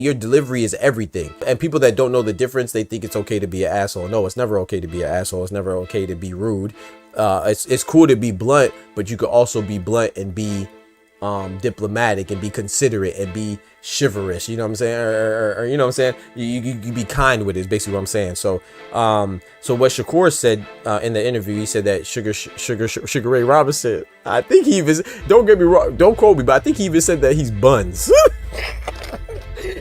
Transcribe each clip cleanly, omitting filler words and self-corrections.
Your delivery is everything. And people that don't know the difference, they think it's okay to be an asshole. No, it's never okay to be an asshole. It's never okay to be rude. It's cool to be blunt, but you could also be blunt and be diplomatic and be considerate and be chivalrous, you know what I'm saying, or you know what I'm saying, you be kind with it is basically what I'm saying. So what Shakur said in the interview, he said that Sugar Ray Robinson, I think he even, don't get me wrong, don't quote me, but I think he even said that he's buns.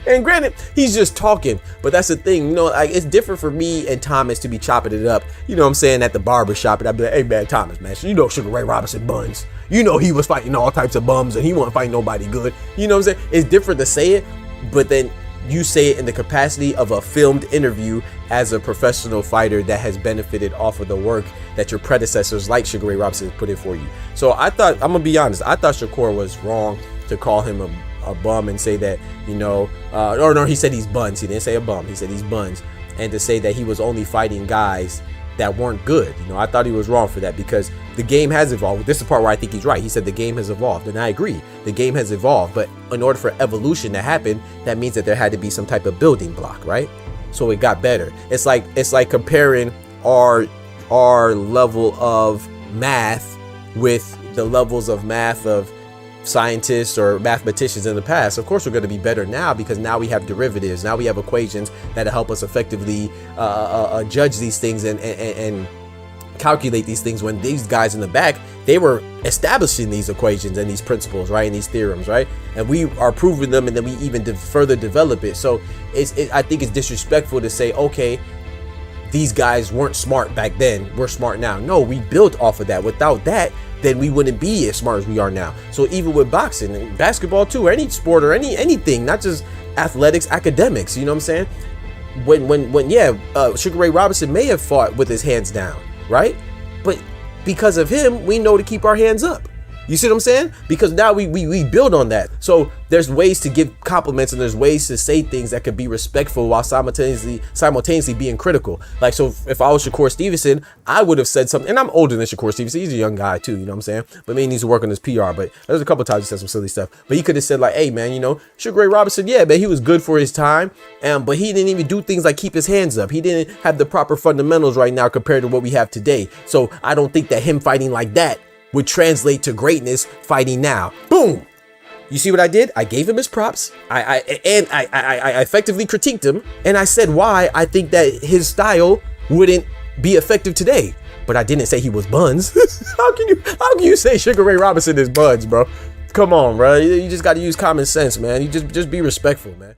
And granted, he's just talking, but that's the thing, you know, like, it's different for me and Thomas to be chopping it up, you know what I'm saying, at the barber shop, and I'd be like, hey man, Thomas, man, you know Sugar Ray Robinson buns. You know he was fighting all types of bums and he wasn't fighting nobody good. You know what I'm saying? It's different to say it, but then you say it in the capacity of a filmed interview as a professional fighter that has benefited off of the work that your predecessors like Sugar Ray Robinson put in for you. So I thought, I'm gonna be honest, I thought Shakur was wrong to call him a bum and say that, you know, or no, he said he's buns. He didn't say a bum. He said he's buns. And to say that he was only fighting guys that weren't good. You know, I thought he was wrong for that because the game has evolved. This is the part where I think he's right. He said the game has evolved, and I agree. The game has evolved, but in order for evolution to happen, that means that there had to be some type of building block, right? So it got better. It's like comparing our level of math with the levels of math of scientists or mathematicians in the past. Of course, we're going to be better now because now we have derivatives. Now we have equations that help us effectively judge these things and calculate these things, when these guys in the back, they were establishing these equations and these principles, right, and these theorems, right, and we are proving them, and then we even further develop it. So I think it's disrespectful to say, okay, these guys weren't smart back then, we're smart now. No, we built off of that. Without that, then we wouldn't be as smart as we are now. So even with boxing and basketball too, or any sport or anything, not just athletics, academics, you know what I'm saying? When Sugar Ray Robinson may have fought with his hands down, right? But because of him, we know to keep our hands up. You see what I'm saying? Because now we build on that. So there's ways to give compliments and there's ways to say things that could be respectful while simultaneously being critical. Like, so if I was Shakur Stevenson, I would have said something, and I'm older than Shakur Stevenson. He's a young guy too, you know what I'm saying? But maybe he needs to work on his PR. But there's a couple times he said some silly stuff. But he could have said like, hey man, you know, Sugar Ray Robinson, yeah, man, he was good for his time. But he didn't even do things like keep his hands up. He didn't have the proper fundamentals right now compared to what we have today. So I don't think that him fighting like that would translate to greatness fighting now. Boom. You see what I did? I gave him his props. I effectively critiqued him, and I said why I think that his style wouldn't be effective today. But I didn't say he was buns. How can you say Sugar Ray Robinson is buns, bro? Come on, bro. You just got to use common sense, man. You just be respectful, man.